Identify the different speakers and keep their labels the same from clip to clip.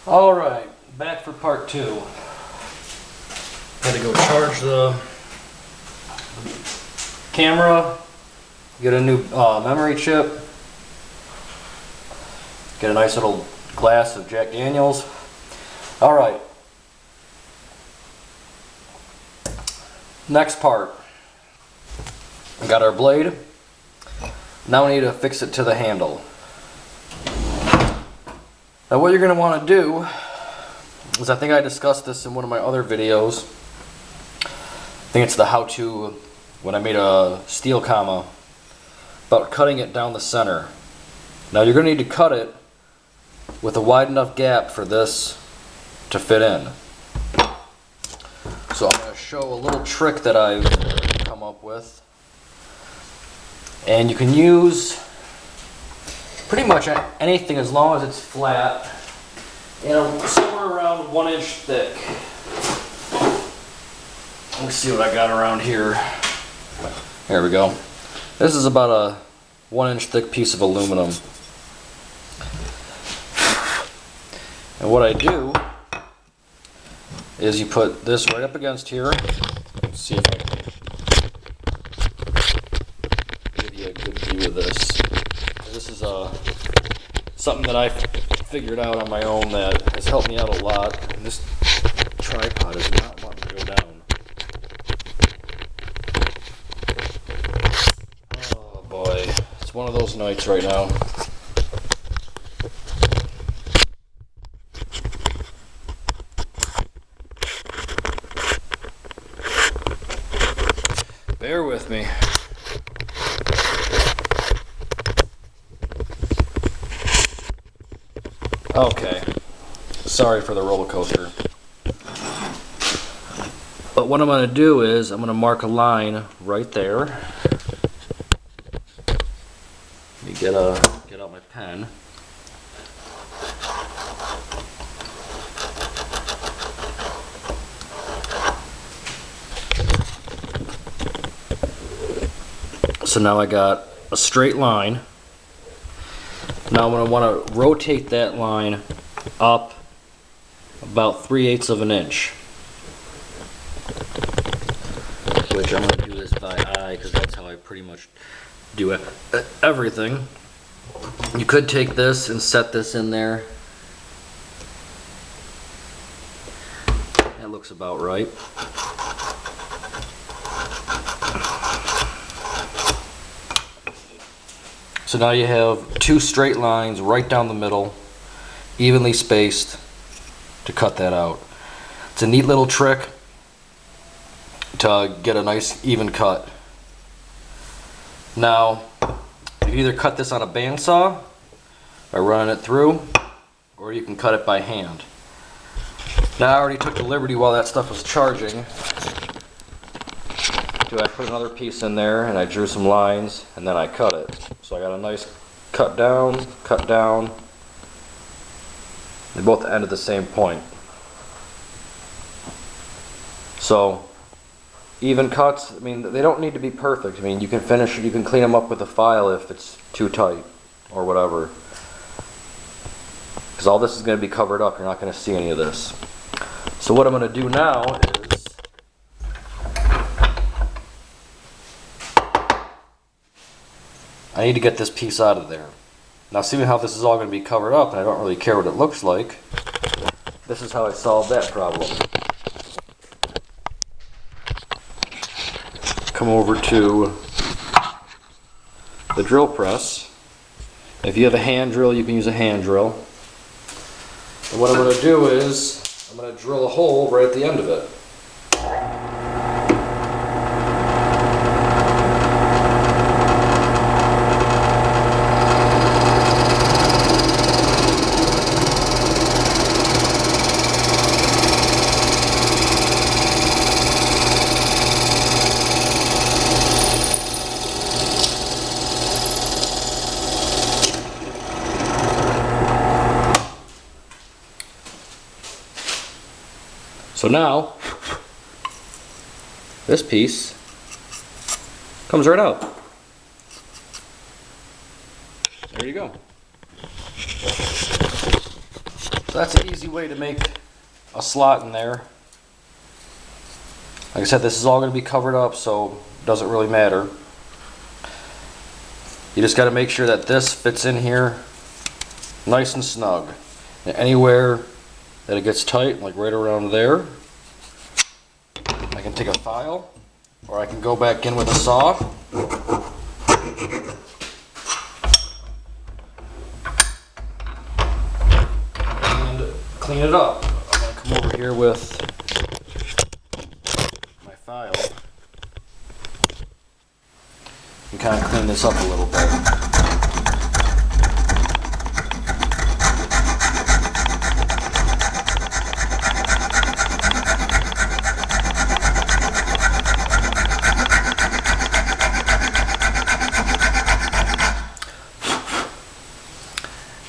Speaker 1: Alright, back for part 2. Had to go charge the camera, get a new memory chip, get a nice little glass of Jack Daniels. Alright, next part. We got our blade. Now we need to fix it to the handle. Now what you're going to want to do is, I think I discussed this in one of my other videos. I think it's the how-to when I made a steel comma, about cutting it down the center. Now you're going to need to cut it with a wide enough gap for this to fit in. So I'm going to show a little trick that I've come up with. And you can use pretty much anything as long as it's flat and somewhere around 1 inch thick. Let me see what I got around here. There we go. This is about a 1 inch thick piece of aluminum. And what I do is you put this right up against here. Let's see if I can give you a good view of this. This is something that I figured out on my own that has helped me out a lot. And this tripod is not wanting to go down. Oh boy, it's one of those nights right now. Bear with me. Okay, sorry for the roller coaster. But what I'm going to do is I'm going to mark a line right there. Let me get out my pen. So now I got a straight line. Now I'm going to want to rotate that line up about 3/8 of an inch. Which I'm going to do this by eye because that's how I pretty much do it. Everything. You could take this and set this in there. That looks about right. So now you have 2 straight lines right down the middle, evenly spaced, to cut that out. It's a neat little trick to get a nice even cut. Now, you can either cut this on a bandsaw by running it through, or you can cut it by hand. Now I already took the liberty while that stuff was charging. I put another piece in there and I drew some lines and then I cut it. So I got a nice cut down. They both end at the same point. So even cuts, I mean, they don't need to be perfect. I mean, you can finish, you can clean them up with a file if it's too tight or whatever. Because all this is going to be covered up. You're not going to see any of this. So what I'm going to do now is I need to get this piece out of there. Now, seeing how this is all going to be covered up, and I don't really care what it looks like, this is how I solved that problem. Come over to the drill press. If you have a hand drill, you can use a hand drill. And what I'm going to do is, I'm going to drill a hole right at the end of it. So now, this piece comes right out. There you go. So that's an easy way to make a slot in there. Like I said, this is all going to be covered up, so it doesn't really matter. You just got to make sure that this fits in here nice and snug. And anywhere that it gets tight, like right around there, I can take a file, or I can go back in with a saw. And clean it up. I'm going to come over here with my file and kind of clean this up a little bit.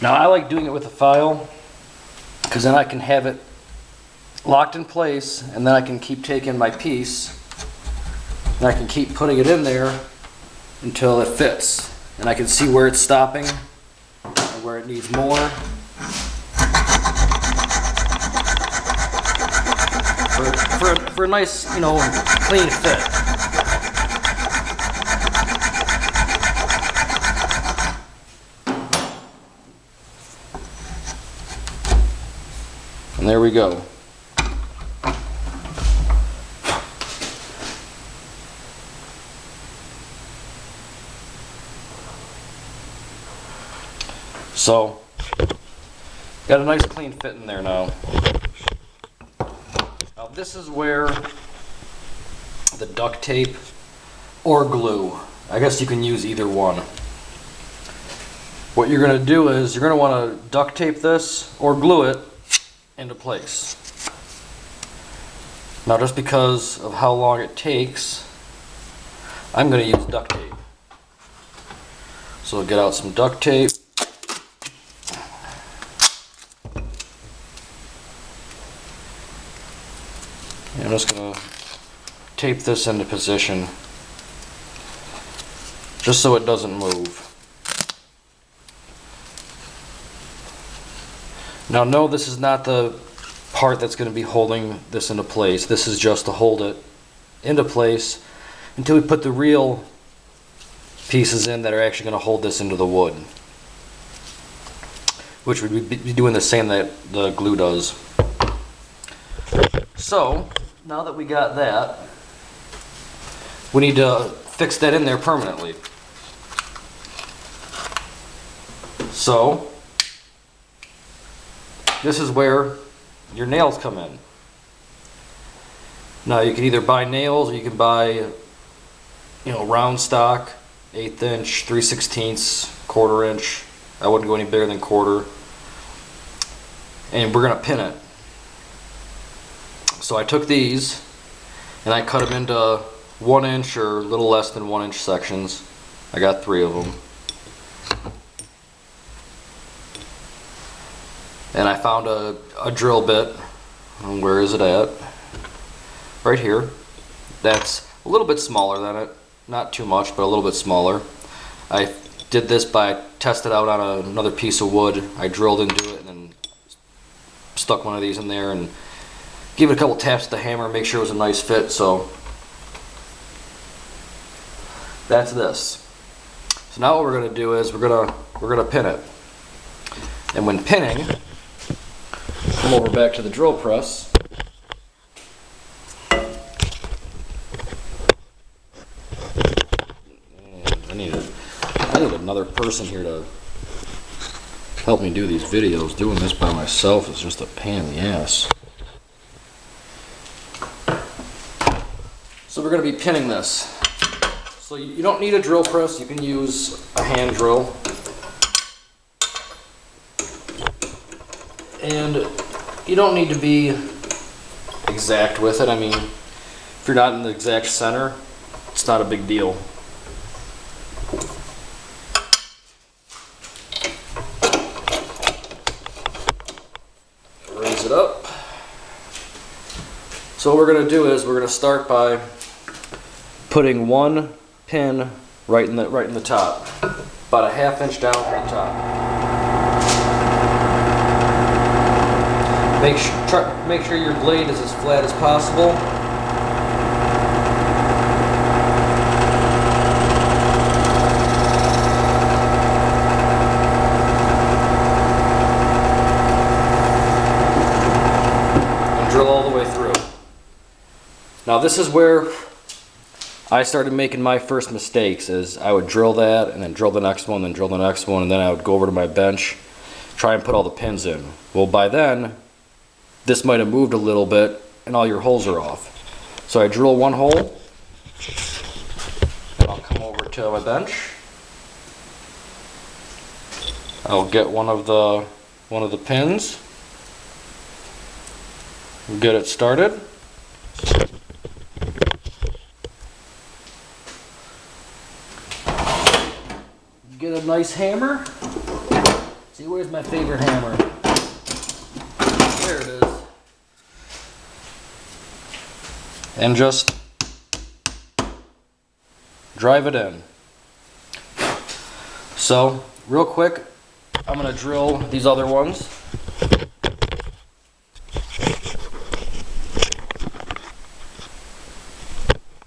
Speaker 1: Now I like doing it with a file because then I can have it locked in place, and then I can keep taking my piece and I can keep putting it in there until it fits, and I can see where it's stopping and where it needs more. For a nice, clean fit. And there we go. So, got a nice clean fit in there now. Now this is where the duct tape or glue, I guess you can use either one. What you're going to do is you're going to want to duct tape this or glue it into place. Now just because of how long it takes, I'm going to use duct tape. So I'll get out some duct tape. I'm just going to tape this into position just so it doesn't move. Now no, this is not the part that's going to be holding this into place. This is just to hold it into place until we put the real pieces in that are actually going to hold this into the wood, which would be doing the same that the glue does. So now that we got that, we need to fix that in there permanently. So this is where your nails come in. Now you can either buy nails or you can buy, round stock, 1/8 inch, 3/16, 1/4 inch. I wouldn't go any bigger than 1/4. And we're gonna pin it. So I took these and I cut them into 1 inch or a little less than 1 inch sections. I got 3 of them. And I found a drill bit. Where is it at? Right here. That's a little bit smaller than it. Not too much, but a little bit smaller. I did this by tested out on another piece of wood. I drilled into it and then stuck one of these in there and give it a couple taps with the hammer, make sure it was a nice fit. So that's this. So now what we're going to do is we're going to pin it. And when pinning, come over back to the drill press. I need another person here to help me do these videos. Doing this by myself is just a pain in the ass. So we're going to be pinning this. So you don't need a drill press, you can use a hand drill. And you don't need to be exact with it. I mean, if you're not in the exact center, it's not a big deal. Raise it up. So what we're going to do is we're going to start by putting one pin right in the top, about a 1/2 inch down from the top. Make sure your blade is as flat as possible. And drill all the way through. Now this is where I started making my first mistakes, is I would drill that and then drill the next one, then drill the next one, and then I would go over to my bench, try and put all the pins in. Well, by then, this might have moved a little bit and all your holes are off. So I drill one hole, and I'll come over to my bench. I'll get one of the pins, get it started. Get a nice hammer. See, where's my favorite hammer? There it is. And just drive it in. So, real quick, I'm going to drill these other ones.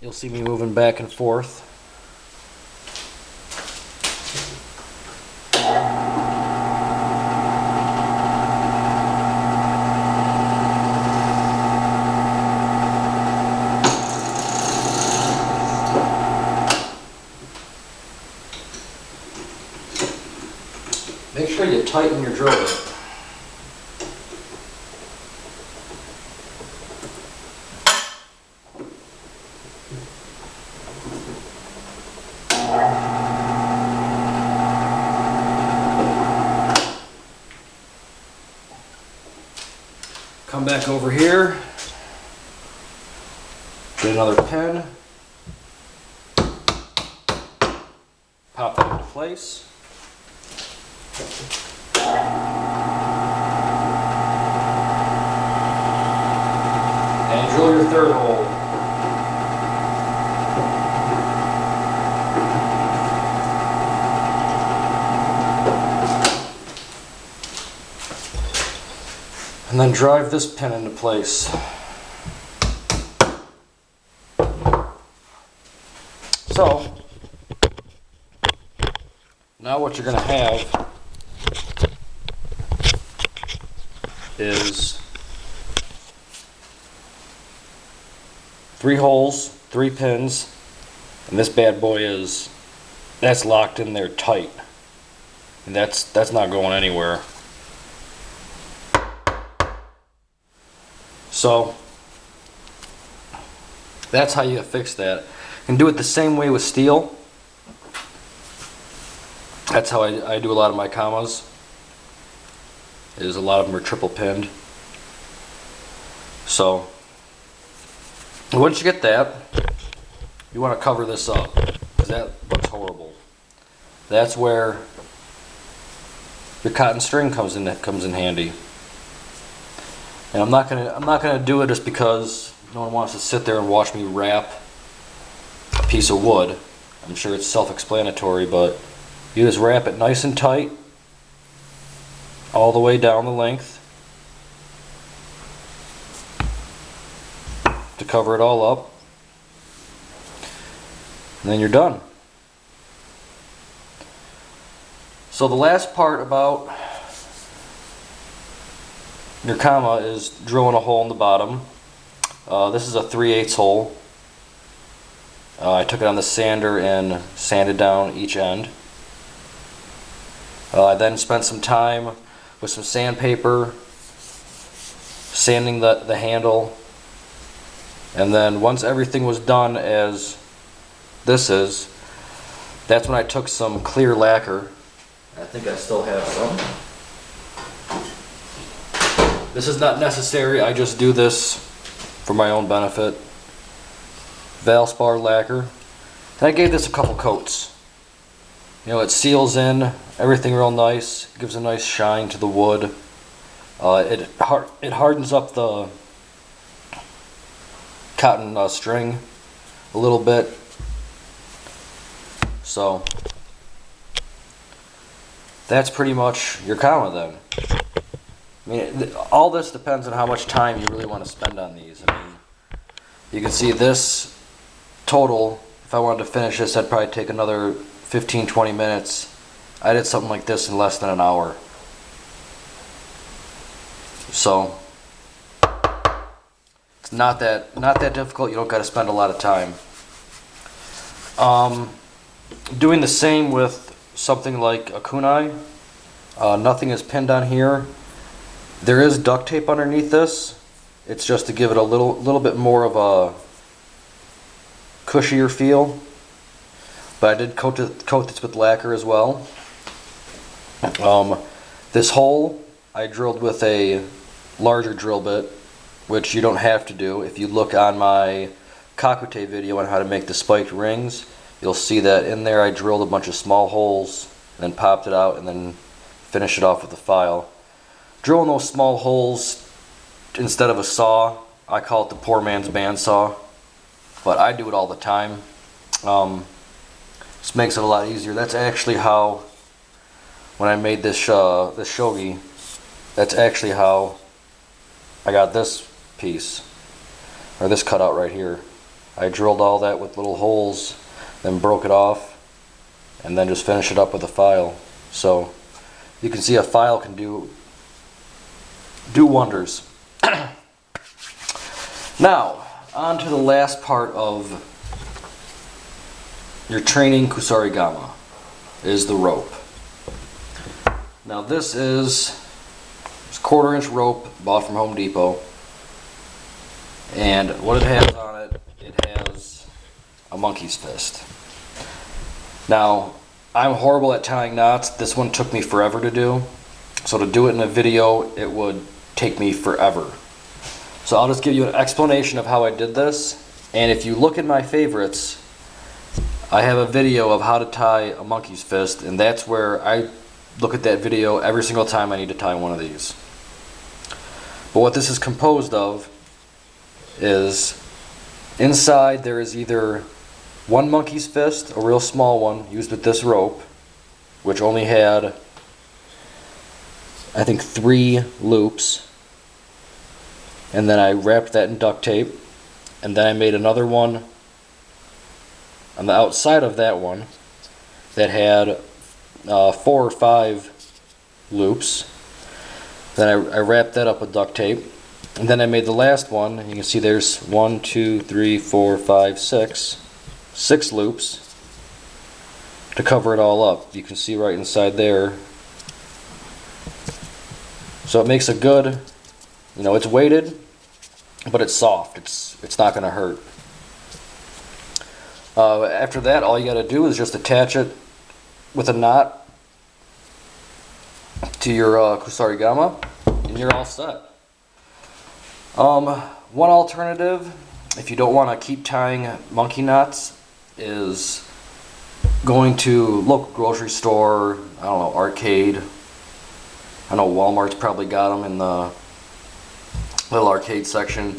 Speaker 1: You'll see me moving back and forth. Make sure you tighten your drill bit. Come back over here, get another pin, pop that into place. And drill your third hole. And then drive this pin into place. So, now what you're going to have is 3 holes, 3 pins, and this bad boy that's locked in there tight, and that's not going anywhere. So that's how you fix that. You can do it the same way with steel. That's how I do a lot of my kamas. A lot of them are triple pinned. So once you get that, you want to cover this up, because that looks horrible. That's where your cotton string comes in handy. And I'm not gonna do it just because no one wants to sit there and watch me wrap a piece of wood. I'm sure it's self-explanatory, but you just wrap it nice and tight all the way down the length to cover it all up, and then you're done. So the last part about your kama is drilling a hole in the bottom. This is a 3/8 hole. I took it on the sander and sanded down each end. I then spent some time with some sandpaper sanding the handle, and then once everything was done as this is, that's when I took some clear lacquer. I think I still have some. This is not necessary, I just do this for my own benefit. Valspar lacquer. And I gave this a couple coats. You know, it seals in everything real nice, gives a nice shine to the wood. It hardens up the cotton string a little bit. So that's pretty much your kama then. I mean, all this depends on how much time you really want to spend on these. I mean, you can see this total, if I wanted to finish this, I'd probably take another 15-20 minutes. I did something like this in less than an hour. So it's not that difficult. You don't got to spend a lot of time. Doing the same with something like a kunai. Nothing is pinned on here. There is duct tape underneath this. It's just to give it a little bit more of a cushier feel. But I did coat this with lacquer as well. This hole I drilled with a larger drill bit, which you don't have to do. If you look on my kakute video on how to make the spiked rings, you'll see that in there I drilled a bunch of small holes and then popped it out and then finished it off with a file. Drilling those small holes instead of a saw, I call it the poor man's bandsaw, but I do it all the time. This makes it a lot easier. That's actually how, when I made this shogi, that's actually how I got this piece, or this cutout right here. I drilled all that with little holes, then broke it off, and then just finished it up with a file. So you can see a file can do wonders. Now, on to the last part of your training kusari-gama, is the rope. Now this is 1/4-inch rope bought from Home Depot, and what it has on it, it has a monkey's fist. Now, I'm horrible at tying knots. This one took me forever to do, so to do it in a video, it would take me forever. So I'll just give you an explanation of how I did this, and if you look at my favorites, I have a video of how to tie a monkey's fist, and that's where I look at that video every single time I need to tie one of these. But what this is composed of is, inside there is either one monkey's fist, a real small one, used with this rope, which only had, I think, 3 loops, and then I wrapped that in duct tape, and then I made another one on the outside of that one that had 4 or 5 loops. Then I wrapped that up with duct tape, and then I made the last one, and you can see there's 1, 2, 3, 4, 5, 6 loops to cover it all up. You can see right inside there. So it makes a good, it's weighted, but it's soft. It's not going to hurt. After that, all you got to do is just attach it with a knot to your kusari-gama, and you're all set. One alternative, if you don't want to keep tying monkey knots, is going to local grocery store, I don't know, arcade. I know Walmart's probably got them in the little arcade section,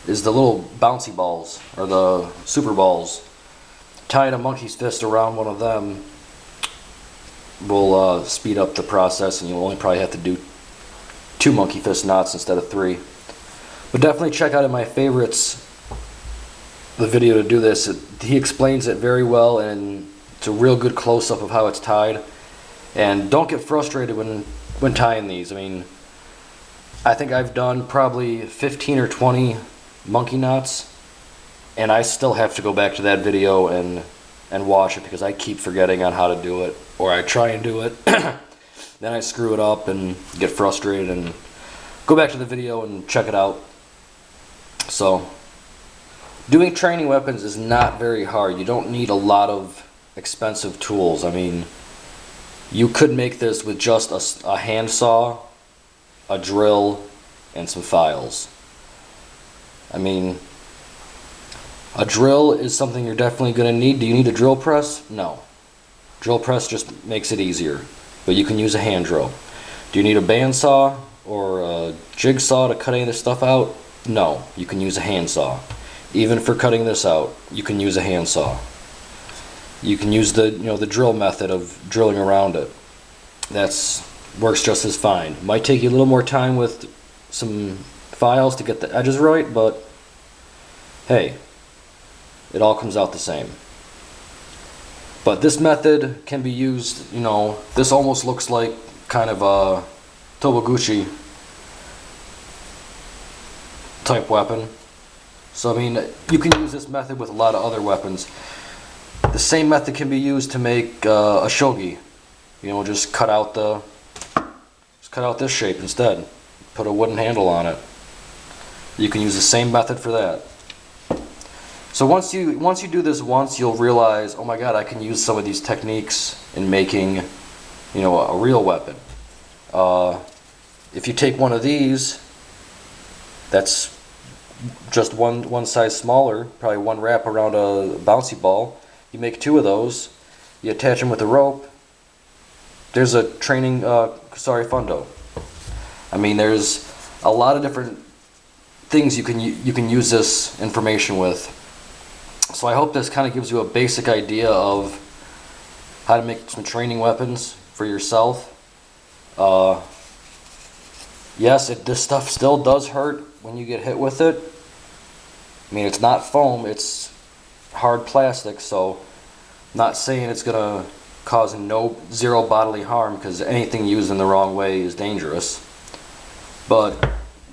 Speaker 1: is the little bouncy balls, or the super balls. Tying a monkey's fist around one of them will speed up the process, and you'll only probably have to do 2 monkey fist knots instead of 3. But definitely check out in my favorites the video to do this. He explains it very well, and it's a real good close-up of how it's tied. And don't get frustrated when tying these. I mean, I think I've done probably 15 or 20 monkey knots, and I still have to go back to that video and watch it because I keep forgetting on how to do it, or I try and do it, then I screw it up and get frustrated and go back to the video and check it out. So, doing training weapons is not very hard. You don't need a lot of expensive tools. I mean, you could make this with just a handsaw, a drill, and some files. I mean, a drill is something you're definitely going to need. Do you need a drill press? No. Drill press just makes it easier, but you can use a hand drill. Do you need a bandsaw or a jigsaw to cut any of this stuff out? No. You can use a handsaw. Even for cutting this out, you can use a handsaw. You can use the drill method of drilling around it. That's works just as fine. Might take you a little more time with some files to get the edges right, but hey, it all comes out the same. But this method can be used, you know, this almost looks like kind of a Toboguchi type weapon. So I mean, you can use this method with a lot of other weapons. The same method can be used to make a shogi. You know, just cut out this shape instead. Put a wooden handle on it. You can use the same method for that. So once you do this once, you'll realize, oh my god, I can use some of these techniques in making, you know, a real weapon. If you take one of these, that's just one size smaller, probably one wrap around a bouncy ball. You make two of those, you attach them with a rope. There's a training kusari fundo. I mean, there's a lot of different things you can use this information with. So I hope this kind of gives you a basic idea of how to make some training weapons for yourself. Yes, this stuff still does hurt when you get hit with it. I mean, it's not foam, it's hard plastic, so I'm not saying it's gonna cause zero bodily harm, because anything used in the wrong way is dangerous. But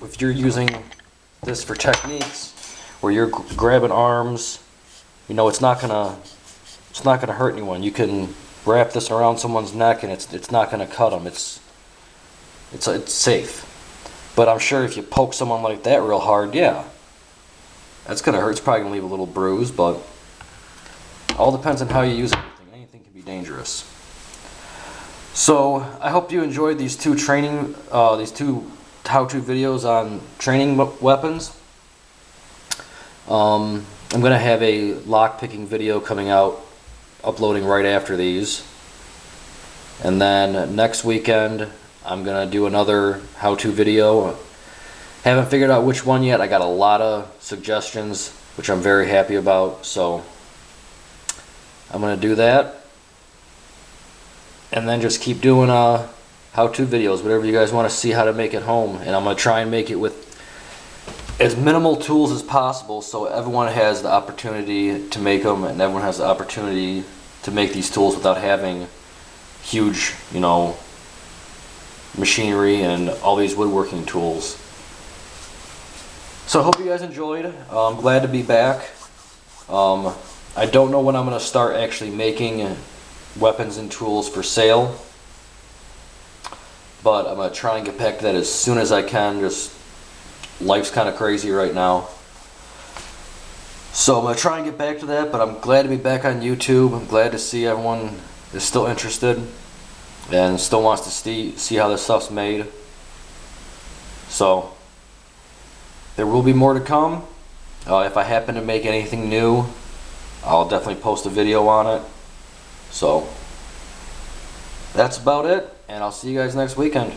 Speaker 1: if you're using this for techniques where you're grabbing arms, you know, it's not gonna hurt anyone. You can wrap this around someone's neck and it's not gonna cut them. It's safe. But I'm sure if you poke someone like that real hard, yeah, that's gonna hurt. It's probably gonna leave a little bruise, but all depends on how you use anything. Anything can be dangerous. So I hope you enjoyed these two how-to videos on training weapons. I'm gonna have a lock-picking video coming out, uploading right after these, and then next weekend I'm gonna do another how-to video. Haven't figured out which one yet. I got a lot of suggestions, which I'm very happy about, so I'm gonna do that, and then just keep doing how-to videos, whatever you guys want to see how to make at home. And I'm gonna try and make it with as minimal tools as possible, so everyone has the opportunity to make them, and everyone has the opportunity to make these tools without having huge, you know, machinery and all these woodworking tools. So I hope you guys enjoyed. I'm glad to be back. I don't know when I'm going to start actually making weapons and tools for sale, but I'm going to try and get back to that as soon as I can. Just life's kind of crazy right now. So I'm going to try and get back to that, but I'm glad to be back on YouTube. I'm glad to see everyone is still interested and still wants to see how this stuff's made. So there will be more to come. If I happen to make anything new, I'll definitely post a video on it. So that's about it, and I'll see you guys next weekend.